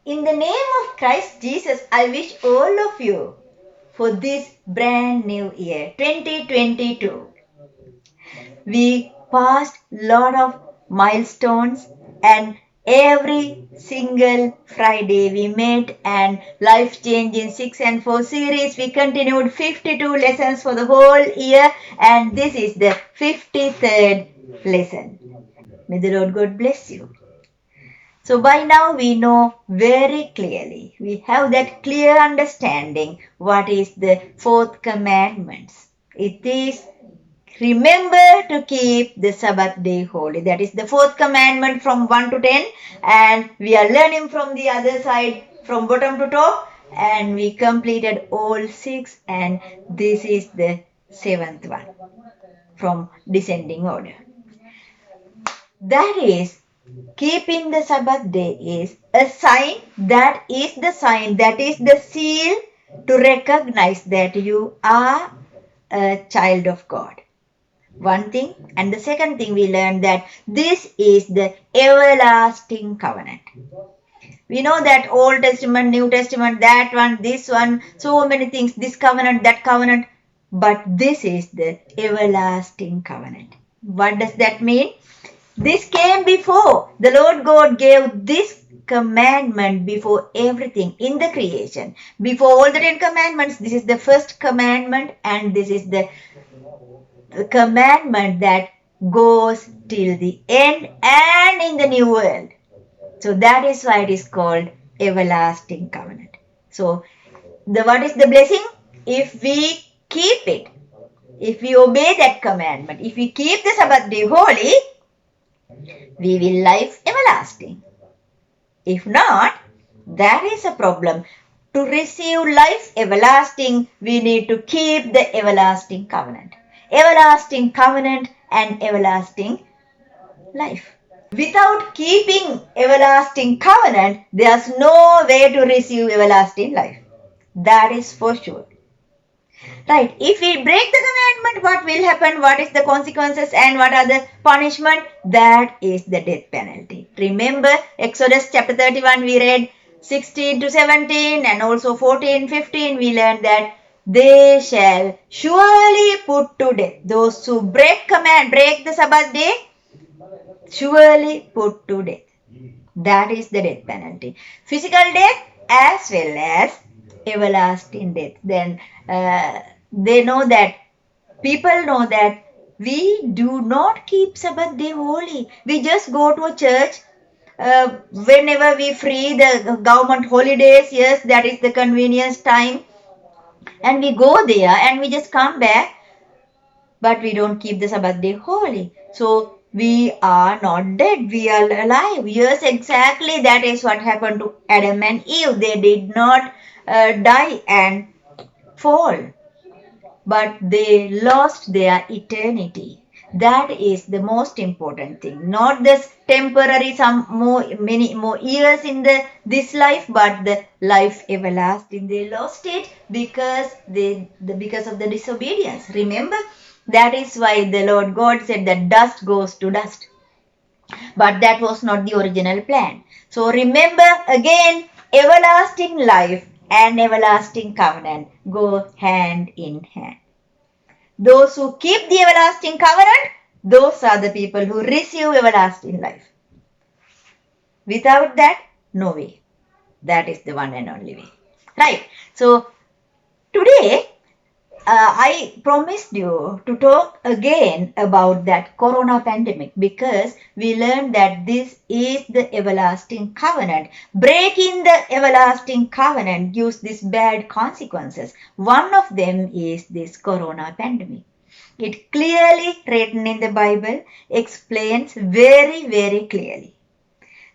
In the name of Christ Jesus, I wish all of you for this brand new year 2022. We passed lot of milestones, and every single Friday we met, and Life Change in 6 and 4 series we continued 52 lessons for the whole year, and this is the 53rd lesson. May the Lord God bless you. So by now we know very clearly, we have that clear understanding what is the fourth commandments. It is remember to keep the Sabbath day holy. That is the fourth commandment from 1 to 10, and we are learning from the other side from bottom to top, and we completed all 6, and this is the 7th one from descending order. That is, keeping the Sabbath day is a sign, that is the seal to recognize that you are a child of God. One thing, and the second thing we learned that this is the everlasting covenant. We know that Old Testament, New Testament, that one, this one, so many things, this covenant, that covenant, but this is the everlasting covenant. What does that mean? This came before. The Lord God gave this commandment before everything in the creation. Before all the 10 commandments, this is the first commandment, and this is the commandment that goes till the end and in the new world. So that is why it is called everlasting covenant. So what is the blessing? If we keep it, if we obey that commandment, if we keep the Sabbath day holy, we will life everlasting. If not, that is a problem. To receive life everlasting, we need to keep the everlasting covenant. Everlasting covenant and everlasting life. Without keeping everlasting covenant, there's no way to receive everlasting life. That is for sure. Right. If we break the commandment, what will happen? What is the consequences and what are the punishment? That is the death penalty. Remember Exodus chapter 31 we read 16 to 17 and also 14, 15 we learned that they shall surely put to death. Those who break the Sabbath day, surely put to death. That is the death penalty. Physical death as well as everlasting death. Then they know that, people know that we do not keep Sabbath day holy. We just go to a church whenever we free the government holidays. Yes, that is the convenience time. And we go there and we just come back. But we don't keep the Sabbath day holy. So we are not dead, we are alive. Yes, exactly. That is what happened to Adam and Eve. They did not die and fall, but they lost their eternity. That is the most important thing. Not this temporary, many more years in this life, but the life everlasting. They lost it because of the disobedience. Remember, that is why the Lord God said that dust goes to dust. But that was not the original plan. So remember again, everlasting life and everlasting covenant go hand in hand. Those who keep the everlasting covenant, those are the people who receive everlasting life. Without that, no way. That is the one and only way. Right. So today, I promised you to talk again about that corona pandemic, because we learned that this is the everlasting covenant. Breaking the everlasting covenant gives these bad consequences. One of them is this corona pandemic. It clearly written in the Bible, explains very, very clearly.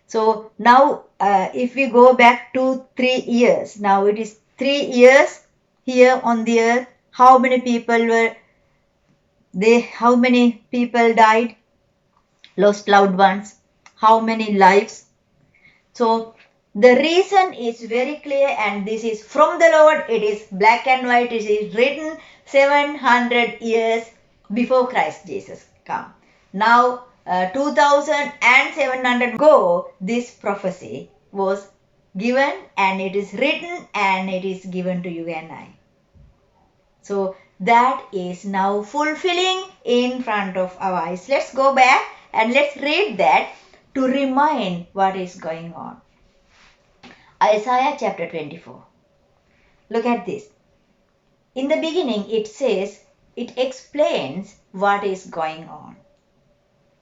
So now if we go back to 3 years, now it is 3 years here on the earth. How many people how many people died, lost loved ones, how many lives? So the reason is very clear, and this is from the Lord. It is black and white. It is written 700 years before Christ Jesus come. Now 2700 ago, this prophecy was given and it is written and it is given to you and I. So that is now fulfilling in front of our eyes. Let's go back and let's read that to remind what is going on. Isaiah chapter 24. Look at this. In the beginning it says, it explains what is going on.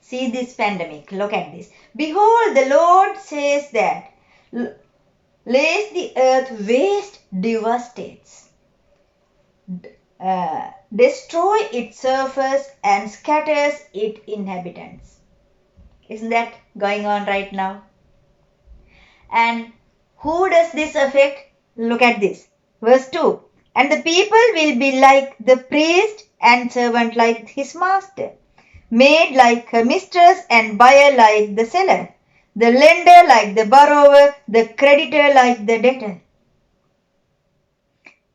See this pandemic. Look at this. Behold, the Lord says that lays the earth waste, devastates, destroy its surface and scatters its inhabitants. Isn't that going on right now? And who does this affect? Look at this. Verse 2. And the people will be like the priest and servant like his master, maid like her mistress and buyer like the seller, the lender like the borrower, the creditor like the debtor.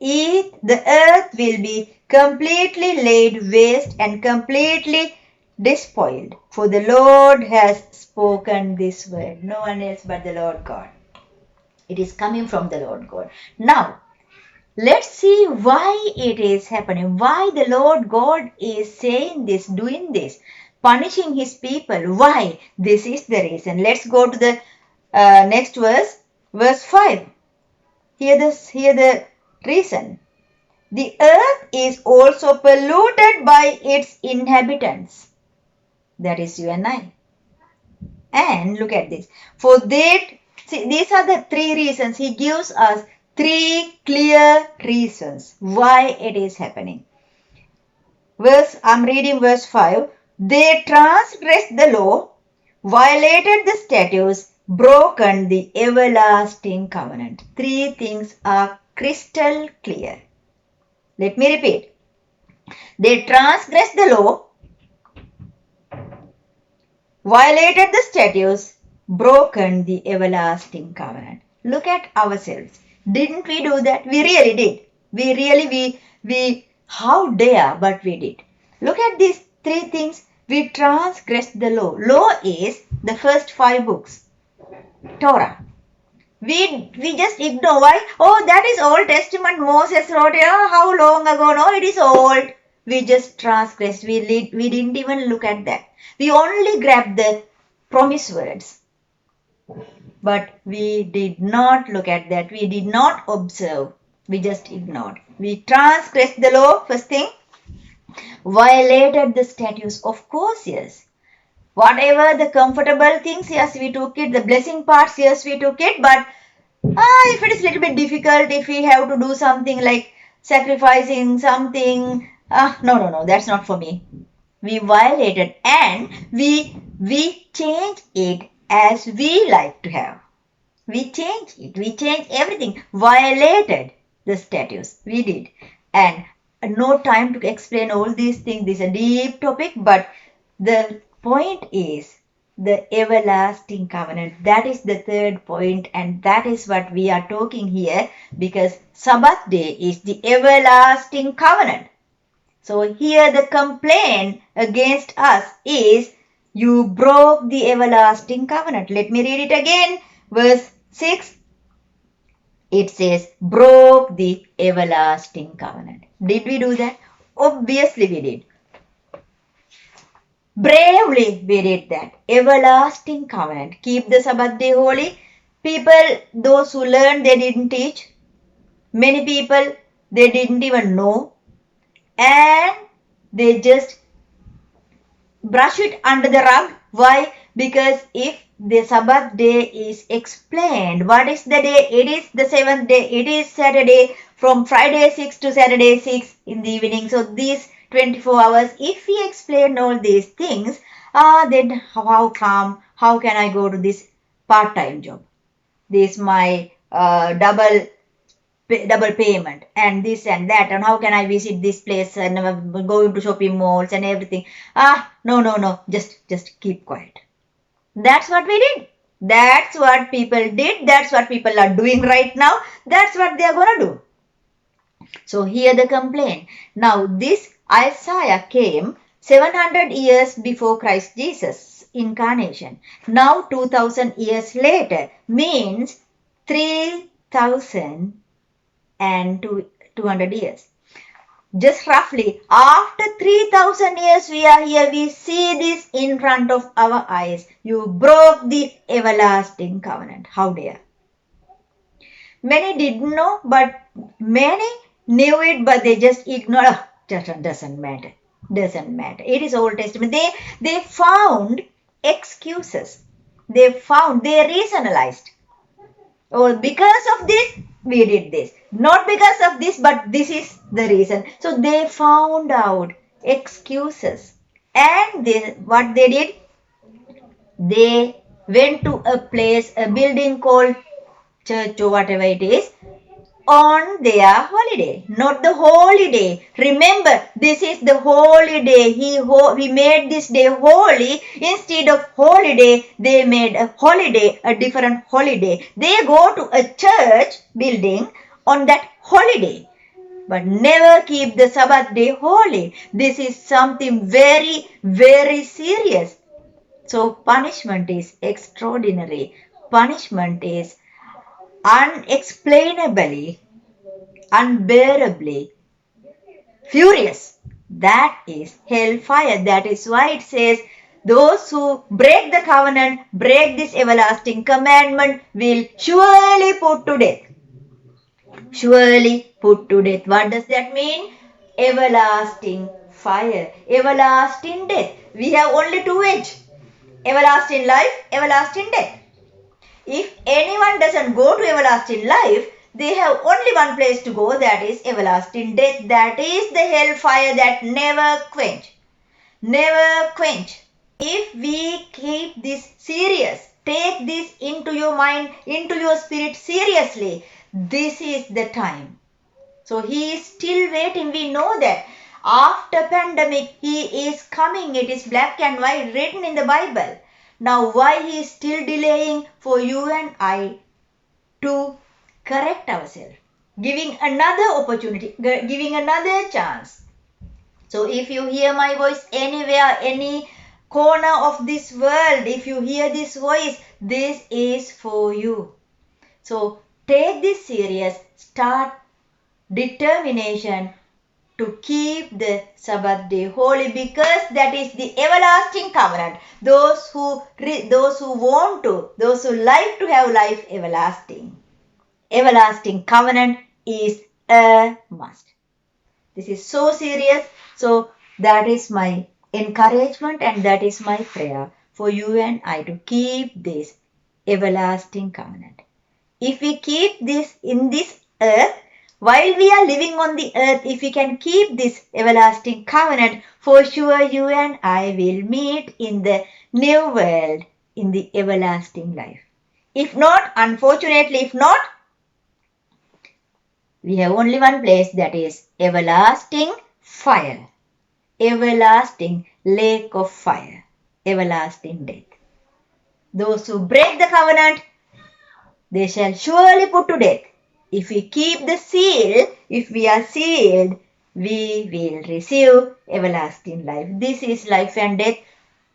The earth will be completely laid waste and completely despoiled, for the Lord has spoken this word. No one else but the Lord God. It is coming from the Lord God. Now, let's see why it is happening. Why the Lord God is saying this, doing this, punishing his people. Why? This is the reason. Let's go to the next verse. Verse 5. Hear the reason. The earth is also polluted by its inhabitants. That is you and I. And look at this. For that, see, these are the three reasons. He gives us three clear reasons why it is happening. I'm reading verse 5. They transgressed the law, violated the statutes, broken the everlasting covenant. Three things are crystal clear. Let me repeat. They transgressed the law, violated the statutes, broken the everlasting covenant. Look at ourselves. Didn't we do that? We really did. We how dare, but we did. Look at these three things. We transgressed the law. Law is the first 5 books. Torah. We just ignore. Why? Oh, that is Old Testament. Moses wrote it. Oh, how long ago? No, it is old. We just transgressed. We didn't even look at that. We only grabbed the promise words. But we did not look at that. We did not observe. We just ignored. We transgressed the law, first thing. Violated the statutes. Of course, yes. Whatever the comfortable things, yes, we took it. The blessing parts, yes, we took it. But if it is a little bit difficult, if we have to do something like sacrificing something, no, that's not for me. We violated and we changed it as we like to have. We changed it. We changed everything. Violated the statutes. We did. And no time to explain all these things. This is a deep topic, but the point is the everlasting covenant. That is the third point, and that is what we are talking here, because Sabbath day is the everlasting covenant. So here the complaint against us is, you broke the everlasting covenant. Let me read it again. Verse 6. It says, broke the everlasting covenant. Did we do that? Obviously we did. Bravely we did that. Everlasting covenant. Keep the Sabbath day holy. People, those who learned, they didn't teach. Many people, they didn't even know. And they just brush it under the rug. Why? Because if the Sabbath day is explained, what is the day? It is the 7th day. It is Saturday, from Friday 6 to Saturday 6 in the evening. So these 24 hours, if we explain all these things, then how can I go to this part-time job? This my double payment and this and that, and how can I visit this place and go into shopping malls and everything. No, just keep quiet. That's what we did. That's what people did. That's what people are doing right now. That's what they are going to do. So here the complaint. Now this Isaiah came 700 years before Christ Jesus incarnation. Now 2000 years later, means 3,200 years. Just roughly, after 3,000 years we are here, we see this in front of our eyes. You broke the everlasting covenant. How dare? Many didn't know, but many knew it, but they just ignored. Oh, doesn't matter. Doesn't matter. It is Old Testament. They found excuses. They reasonalized. Oh, because of this, we did this. Not because of this, but this is the reason. So they found out excuses. And what they did, they went to a place, a building called church or whatever it is, on their holiday, not the holiday. Remember, this is the holy day. We made this day holy. Instead of holiday, they made a holiday, a different holiday. They go to a church building on that holiday, but never keep the Sabbath day holy. This is something very, very serious. So punishment is extraordinary. Punishment is unexplainably, unbearably furious. That is hellfire. That is why it says, those who break the covenant, break this everlasting commandment, will surely put to death. Surely put to death. What does that mean? Everlasting fire, everlasting death. We have only two edges: everlasting life, everlasting death. If anyone doesn't go to everlasting life, they have only one place to go, that is everlasting death. That is the hellfire that never quench. Never quench. If we keep this serious, take this into your mind, into your spirit seriously, this is the time. So he is still waiting. We know that. After pandemic, he is coming. It is black and white written in the Bible. Now, why he is still delaying? For you and I to correct ourselves, giving another opportunity, giving another chance. So, if you hear my voice anywhere, any corner of this world, if you hear this voice, this is for you. So, take this serious, start determination to keep the Sabbath day holy, because that is the everlasting covenant. Those who want to, those who like to have life everlasting. Everlasting covenant is a must. This is so serious. So that is my encouragement and that is my prayer for you and I to keep this everlasting covenant. If we keep this in this earth, while we are living on the earth, if we can keep this everlasting covenant, for sure you and I will meet in the new world, in the everlasting life. If not, unfortunately, if not, we have only one place, that is everlasting fire, everlasting lake of fire, everlasting death. Those who break the covenant, they shall surely put to death. If we keep the seal, if we are sealed, we will receive everlasting life. This is life and death.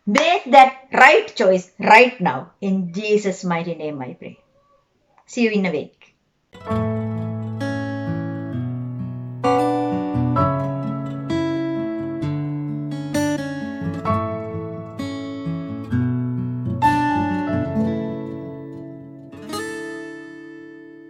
Make that right choice right now. In Jesus' mighty name I pray. See you in a week.